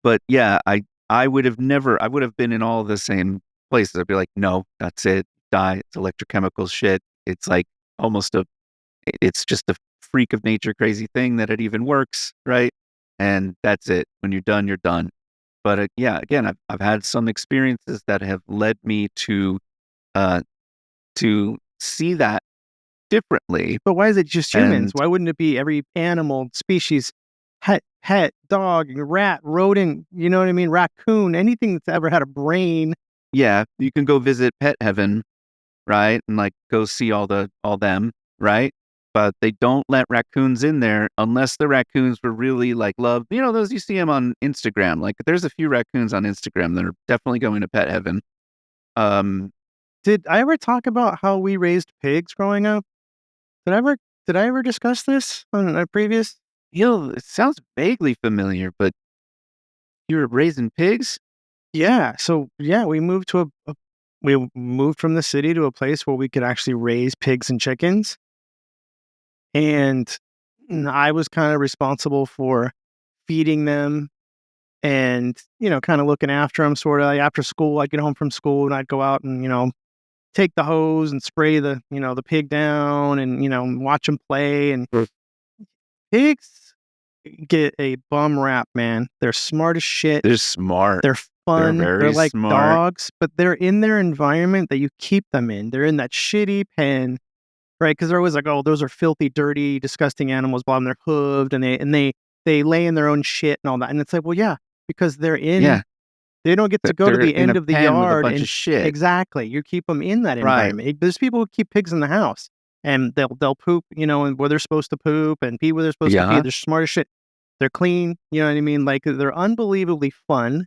but yeah, I would have never. I would have been in all the same places. I'd be like, no, that's it. Die. It's electrochemical shit. It's like almost it's just a freak of nature crazy thing that it even works, right? And that's it. When you're done, you're done. But yeah, again, I've had some experiences that have led me uh to see that differently. But why is it just humans? And Why wouldn't it be every animal species, pet, dog, rat, rodent, you know what I mean? Raccoon, anything that's ever had a brain. yeah, you can go visit Pet Heaven, right? And like go see all them, right? But they don't let raccoons in there unless the raccoons were really like loved. You know, those you see them on Instagram. Like there's a few raccoons on Instagram that are definitely going to Pet Heaven. Um, Did I ever talk about how we raised pigs growing up? Did I ever discuss this on a previous? it sounds vaguely familiar, but you were raising pigs? Yeah. So yeah, we moved from the city to a place where we could actually raise pigs and chickens, and I was kind of responsible for feeding them and kind of looking after them. Sort of like after school, I'd get home from school and I'd go out and take the hose and spray the pig down and watch them play. And pigs get a bum rap, man. They're smart as shit. They're smart. They're fun. They're They're very like smart. dogs, but they're in their environment that you keep them in. They're in that shitty pen, right? Because they're always like, oh, those are filthy, dirty, disgusting animals, blah, and they're hooved, and they lay in their own shit and all that. And it's like, well, yeah, because they're in. Yeah. They don't get to go to They're the in end a of the pen with a yard bunch and of shit. exactly. You keep them in that Right. environment. There's people who keep pigs in the house, and they'll poop, and where they're supposed to poop, and pee where they're supposed to pee. Yeah. They're smart as shit. They're clean. You know what I mean? Like they're unbelievably fun.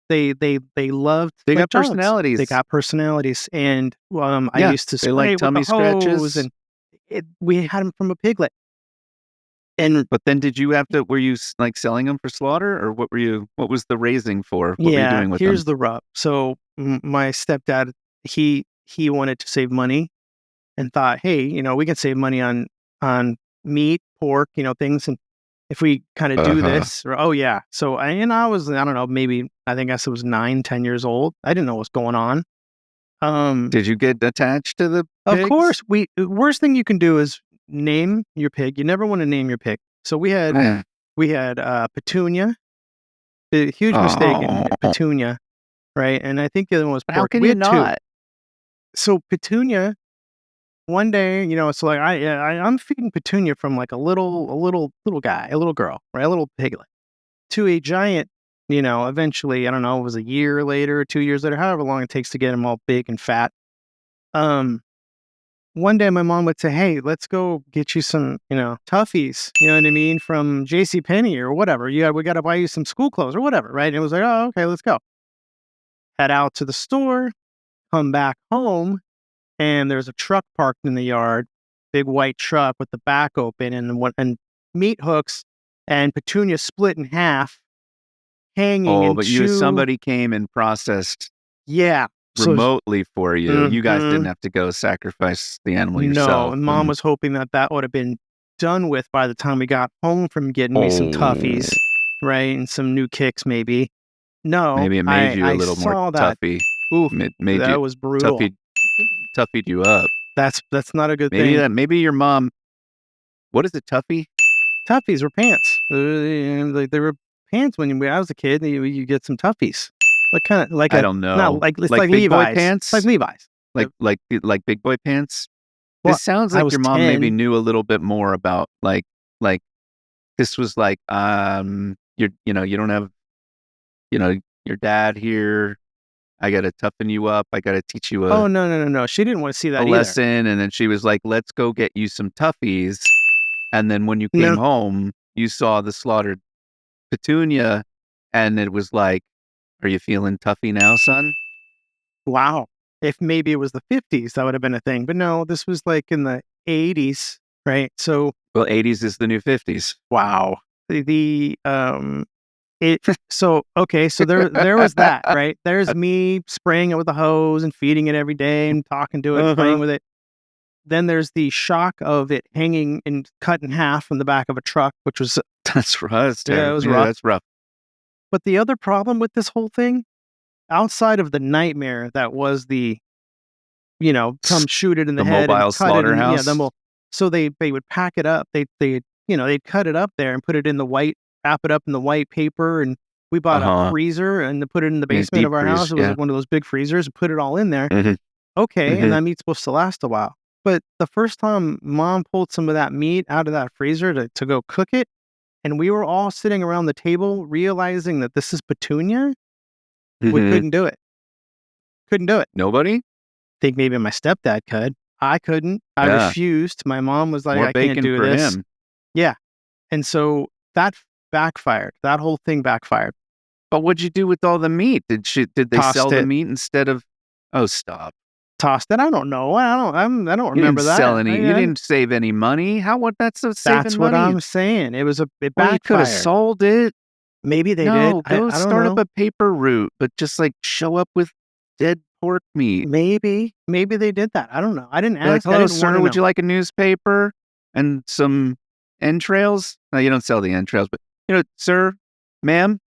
They love They like got dogs. personalities. They got personalities, and I Yeah, used to they spray like with the tummy hose, scratches. and we had them from a piglet. And But then did you have to, were you like selling them for slaughter, or what was the raising for? What were you doing with them? here's the rub. So my stepdad, he wanted to save money and thought, hey, we can save money on meat, pork, things, and if we kind of do this, or oh yeah. So I was, I don't know, maybe I guess it was 9-10 years old. I didn't know what's going on. Did you get attached to the pigs? Of course, worst thing you can do is name your pig. You never want to name your pig. So we had Petunia. A huge mistake in Petunia, right? And I think the other one was But how pork. can We you had two. not? So Petunia, one day, it's like I'm feeding Petunia from like a little guy, a little girl, right, a little piglet, to a giant. Eventually, I don't know, it was a year later, 2 years later, however long it takes to get them all big and fat. One day my mom would say, hey, let's go get you some, toughies, you know what I mean, from JCPenney or whatever. Yeah, we got to buy you some school clothes or whatever, right? And it was like, oh, okay, let's go. Head out to the store, come back home, and there's a truck parked in the yard, big white truck with the back open and meat hooks, and Petunia split in half, hanging in but two. somebody came and processed remotely for you. You guys didn't have to go sacrifice the animal yourself. No, and Mom was hoping that would have been done with by the time we got home from getting me some toughies, right, and some new kicks maybe. No, maybe it made you a little more toughy. Oof, made that you was brutal. Toughied you up. That's not a good thing. Maybe your mom. What is it, toughy? Toughies were pants. They were pants when I was a kid. You get some toughies. Like kind of like I don't know. Not like it's like like big Levi's boy pants. Like Levi's. Like big boy pants. Well, this sounds like your mom 10. maybe knew a little bit more about like this was like you don't have your dad here. I got to toughen you up. I got to teach you no. She didn't want to see that either. lesson. And then she was like, let's go get you some toughies. And then when you came home, you saw the slaughtered Petunia, and it was like, are you feeling toughy now, son? Wow. If maybe it was the 50s, that would have been a thing. But no, this was like in the 80s, right? So 80s is the new 50s. Wow. So there was that, right? There's me spraying it with a hose and feeding it every day and talking to it, playing with it. Then there's the shock of it hanging and cut in half from the back of a truck, which was that's rough. Yeah, it was rough. That's rough. But the other problem with this whole thing, outside of the nightmare that was the, come shoot it in the head mobile and cut slaughterhouse. It so they would pack it up. They'd cut it up there and put it in the white, wrap it up in the white paper, and we bought a freezer and put it in the basement of our house. It was like one of those big freezers and put it all in there. Okay, and that meat's supposed to last a while. But the first time Mom pulled some of that meat out of that freezer to go cook it, and we were all sitting around the table realizing that this is Petunia, we couldn't do it. Couldn't do it. Nobody? Think maybe my stepdad could. I couldn't. I refused. My mom was like, More I can't do this. Him. Yeah. And so that backfired. That whole thing backfired. But what'd you do with all the meat? Did they Tossed sell it. the meat instead of? Oh, stop. Tossed it. I don't know. I don't remember that. Sell any. You didn't save any money. That's saving money. That's what I'm saying. It backfired. Well, you could have sold it. Maybe they did. Go start up a paper route, but just like show up with dead pork meat. Maybe they did that. I don't know. I didn't ask. Like, hello, sir. Would you like a newspaper and some entrails? No, you don't sell the entrails, but sir, ma'am,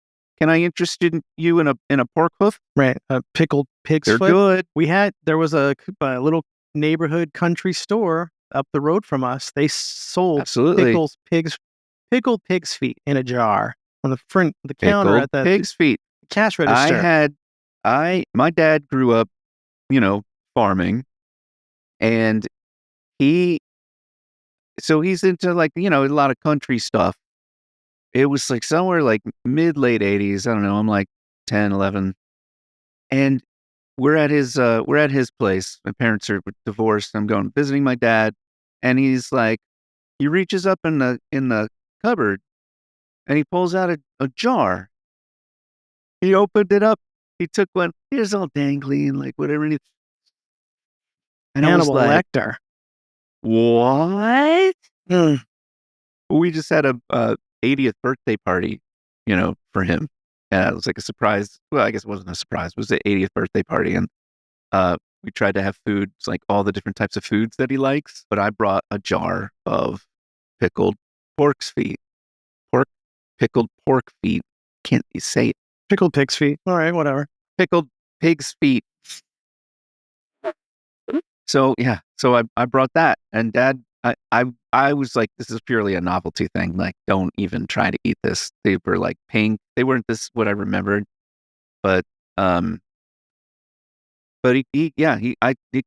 can I interest you in a pork hoof? Right. Pickled pig's They're foot. good. There was a little neighborhood country store up the road from us. They sold Absolutely. pickled pig's feet in a jar on the counter Pickled at the pig's feet. cash I register. had, my dad grew up, farming, and he's into like, a lot of country stuff. It was like somewhere like mid late 80s. I don't know. I'm like 10, 11. And we're at his place. My parents are divorced. I'm going visiting my dad, and he reaches up in the cupboard, and he pulls out a jar. He opened it up. He took one. Here's all dangly and like whatever. And I was Hannibal like, Lecter. what? Mm. We just had a 80th birthday party, for him. It was like a surprise. Well, I guess it wasn't a surprise. It was the 80th birthday party, and we tried to have foods, like all the different types of foods that he likes. But I brought a jar of pickled pork's feet, pork pickled pork feet. Can't you say it? Pickled pig's feet. All right, whatever. Pickled pig's feet. So yeah, so I brought that, and Dad, I was like, this is purely a novelty thing. Like, don't even try to eat this. They were like pink. They weren't this what I remembered, but um, but he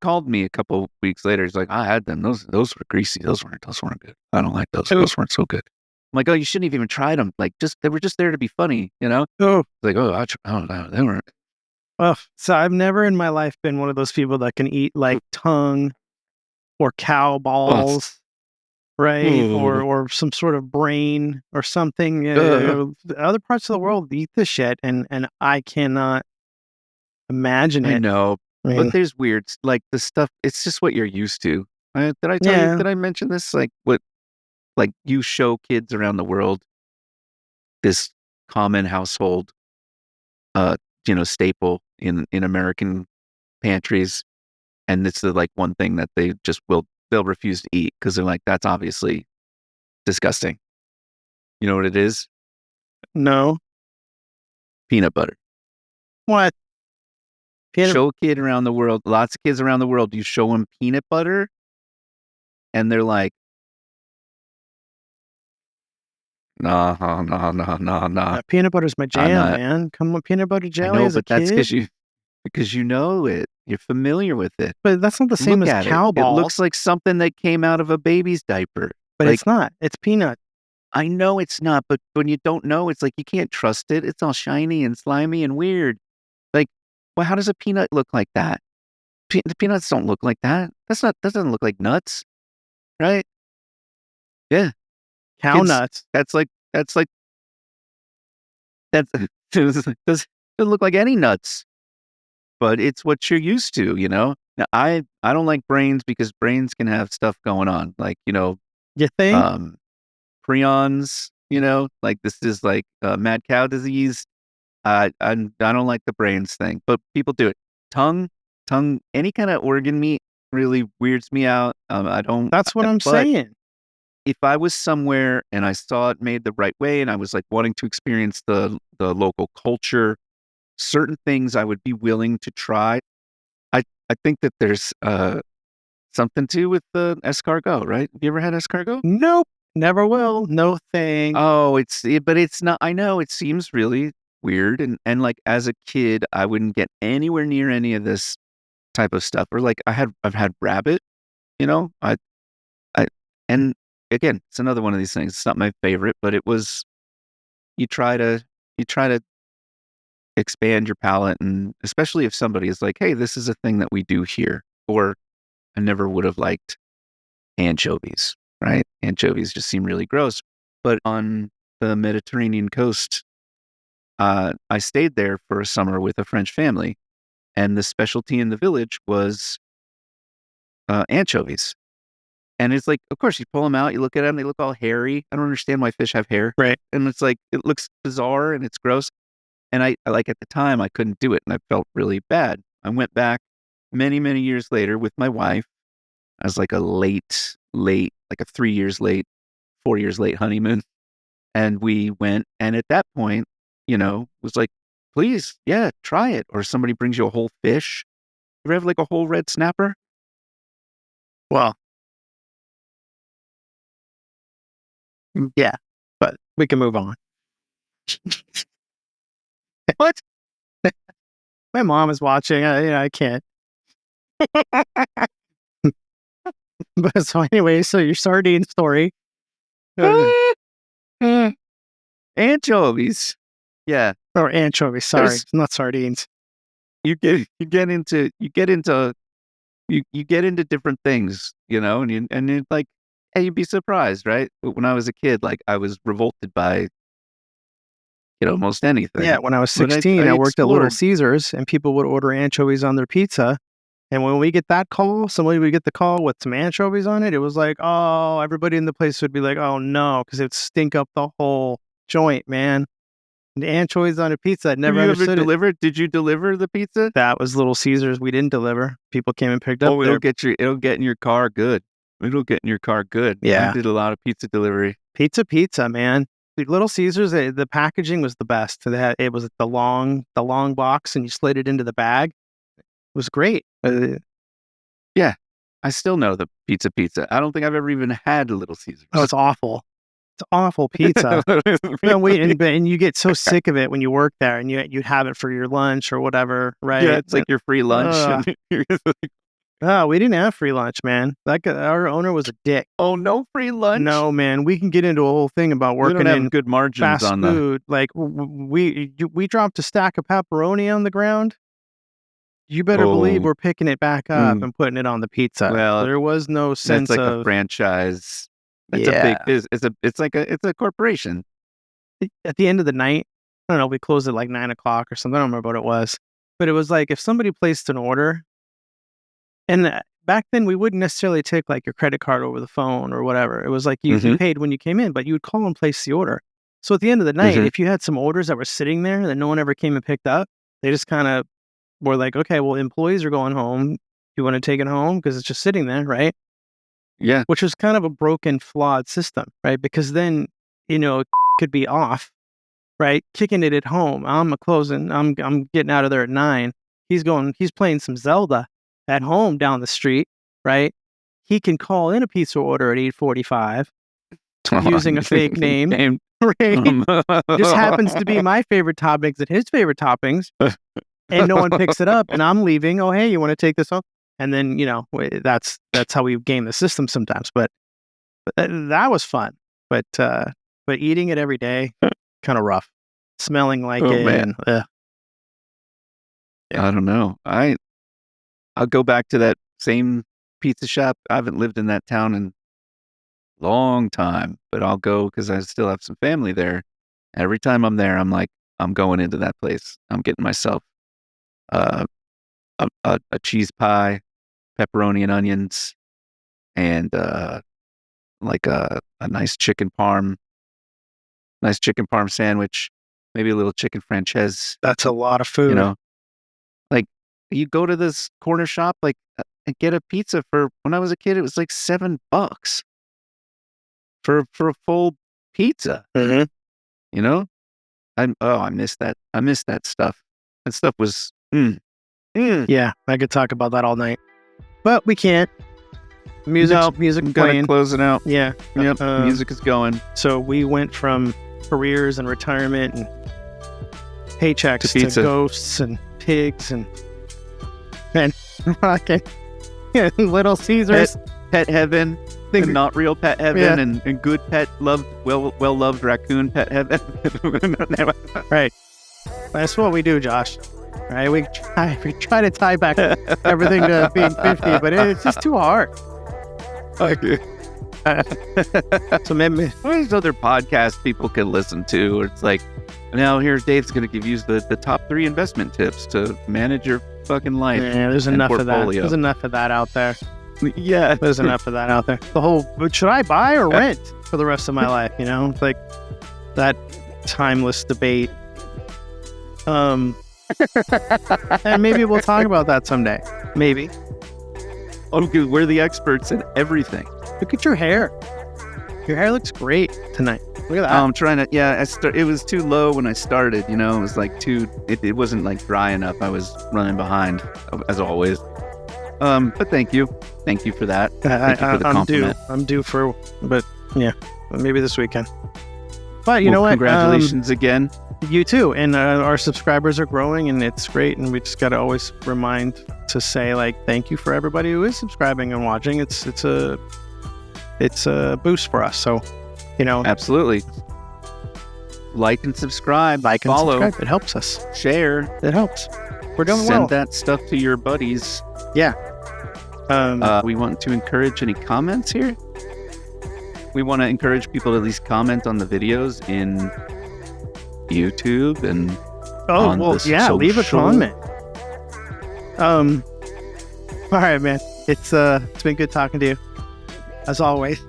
called me a couple weeks later. He's like, I had them. Those were greasy. Those weren't good. I don't like those. Oh. Those weren't so good. I'm like, oh, you shouldn't have even tried them. Like, they were just there to be funny, Oh, Like, oh, I don't know, they weren't. well, so I've never in my life been one of those people that can eat like tongue or cow balls, right? Or some sort of brain or something. Other parts of the world eat this shit, and I cannot imagine I it. know, I mean, but there's weird, like the stuff. It's just what you're used to. Did I tell you? yeah, Did I mention this? Like you show kids around the world this common household, uh, staple in American pantries, and it's the like one thing that they'll refuse to eat because they're like, that's obviously disgusting. You know what it is? no. Peanut butter. What? Show a kid around the world, lots of kids around the world. You show them peanut butter, and they're like, no, no, no, no, no. Peanut butter's my I'm jam, not. man. Come on, peanut butter I jelly know, as a but that's kid. because you know it. You're familiar with it. But that's not the same Look as at cow it. It balls. looks like something that came out of a baby's diaper. But Like, it's not. It's peanut. I know it's not, but when you don't know, it's like you can't trust it. It's all shiny and slimy and weird. Like, well, how does a peanut look like that? The peanuts don't look like that. That doesn't look like nuts, right? Yeah, Cow kids. nuts. That's doesn't look like any nuts, but it's what you're used to, Now, I don't like brains because brains can have stuff going on, like You think? prions. Like this is like mad cow disease. I don't like the brains thing, but people do it. Tongue, any kind of organ meat really weirds me out. I don't. That's what I'm But saying. if I was somewhere and I saw it made the right way, and I was like wanting to experience the local culture, certain things I would be willing to try. I think that there's something to with the escargot, right? Have you ever had escargot? Nope. Never will. No thing. Oh, but it's not. I know it seems really weird, and like as a kid, I wouldn't get anywhere near any of this type of stuff. Or like I've had rabbit, I and again, it's another one of these things. It's not my favorite, but it was. You try to expand your palate, and especially if somebody is like, "Hey, this is a thing that we do here," or I never would have liked anchovies, right? Anchovies just seem really gross. But on the Mediterranean coast, I stayed there for a summer with a French family, and the specialty in the village was anchovies. And it's like, of course, you pull them out, you look at them, they look all hairy. I don't understand why fish have hair. Right. And it's like, it looks bizarre and it's gross. And I like at the time, I couldn't do it and I felt really bad. I went back many, many years later with my wife. I was like a late, like a 3 years late, 4 years late honeymoon. And we went. And at that point, was like, please, yeah, try it. Or somebody brings you a whole fish. You ever have like a whole red snapper? Well, yeah, but we can move on. What? My mom is watching. I can't. But so anyway, so your sardine story. Anchovies. Yeah. Or anchovies, sorry. There's- It's not sardines. You get into different things, and you're like, hey, you'd be surprised, right? But when I was a kid, like I was revolted by, most anything. Yeah, when I was But 16, I worked at Little explored. Caesars, and people would order anchovies on their pizza. And when we get that call, somebody would get the call with some anchovies on it. It was like, oh, everybody in the place would be like, oh no, because it would stink up the whole joint, man. The anchovies on a pizza, I never Have you ever understood it. delivered? Did you deliver the pizza? That was Little Caesars. We didn't deliver. People came and picked up. Oh, it'll get in your car good. It'll get in your car good. Yeah. I did a lot of pizza delivery. Pizza, man. The Little Caesars, the packaging was the best. It was the long box, and you slid it into the bag. It was great. Yeah, I still know the pizza. I don't think I've ever even had a Little Caesars. Oh, it's awful. It's awful pizza. And you get so sick of it when you work there, and you'd have it for your lunch or whatever, right? Yeah, it's like your free lunch. Oh, we didn't have free lunch, man. Our owner was a dick. Oh, no free lunch? No, man. We can get into a whole thing about We don't working have in good margins fast on food. Like we dropped a stack of pepperoni on the ground. You better believe Oh. we're picking it back up and putting it on the pizza. Well, there was no That's sense like of a franchise. It's Yeah. a big business. It's a corporation. at the end of the night. I don't know. We closed at like 9 o'clock or something. I don't remember what it was, but it was like if somebody placed an order, and back then we wouldn't necessarily take like your credit card over the phone or whatever. It was like you Mhm. paid when you came in, but you would call and place the order. So at the end of the night, Mhm. if you had some orders that were sitting there that no one ever came and picked up, they just kind of were like, okay, well, employees are going home. You want to take it home because it's just sitting there, right? Yeah. Which was kind of a broken, flawed system, right? Because then, it could be off, right? Kicking it at home. I'm closing. I'm getting out of there at 9. He's playing some Zelda at home down the street, right? He can call in a pizza order at 8:45 using a fake name, right? Just happens to be my favorite toppings and his favorite toppings, and no one picks it up, and I'm leaving. Oh, hey, you want to take this home? And then, that's how we game the system sometimes. But that was fun. But eating it every day, kind of rough. Smelling like Oh, it. man. And, I don't know. I'll go back to that same pizza shop. I haven't lived in that town in a long time, but I'll go because I still have some family there. Every time I'm there, I'm like, I'm going into that place. I'm getting myself a cheese pie, pepperoni and onions, and like a nice chicken parm sandwich, maybe a little chicken franchise. that's a lot of food. Like you go to this corner shop, like and get a pizza when I was a kid, it was like $7 for a full pizza. Mhm. I miss that. I miss that stuff. That stuff was. Yeah, I could talk about that all night, but we can't. Music I'm gonna playing. close it out. Yeah. Yep, music is going. So we went from careers and retirement and paychecks To to pizza. ghosts and pigs and fucking Little Caesars. Pet heaven, Think- and not real pet heaven, Yeah. and good pet loved, well loved raccoon pet heaven. Right. That's what we do, Josh. Right? We try to tie back everything to being 50, but it's just too hard. So maybe There's other podcasts people can listen to. Where it's like, now here Dave's going to give you the top 3 investment tips to manage your fucking life. yeah, there's and enough of that. portfolio. There's enough of that out there. Yeah. There's enough of that out there. The whole, but should I buy or rent for the rest of my life? It's like that timeless debate. And maybe we'll talk about that someday. Maybe. Oh, dude, we're the experts in everything. Look at your hair. Your hair looks great tonight. Look at that. I'm trying to. Yeah, it was too low when I started. You know, it was like it wasn't like dry enough. I was running behind as always. But thank you for that. Thank you for the compliment. I'm due for, but yeah, maybe this weekend. But you know what? Congratulations again. You too. And our subscribers are growing, and it's great. And we just got to always remind to say, like, thank you for everybody who is subscribing and watching. It's a boost for us. So, you know, absolutely. Like and subscribe. Follow. Subscribe. It helps us. Share. It helps. We're doing well. Send that stuff to your buddies. Yeah. We want to encourage any comments here. We want to encourage people to at least comment on the videos in YouTube and leave a comment. All right, man. It's been good talking to you, as always.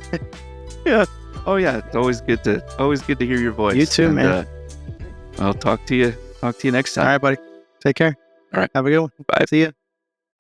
Yeah. Oh yeah. It's always good to hear your voice. You too, man. I'll talk to you next time. All right, buddy. Take care. All right. Have a good one. Bye. See ya.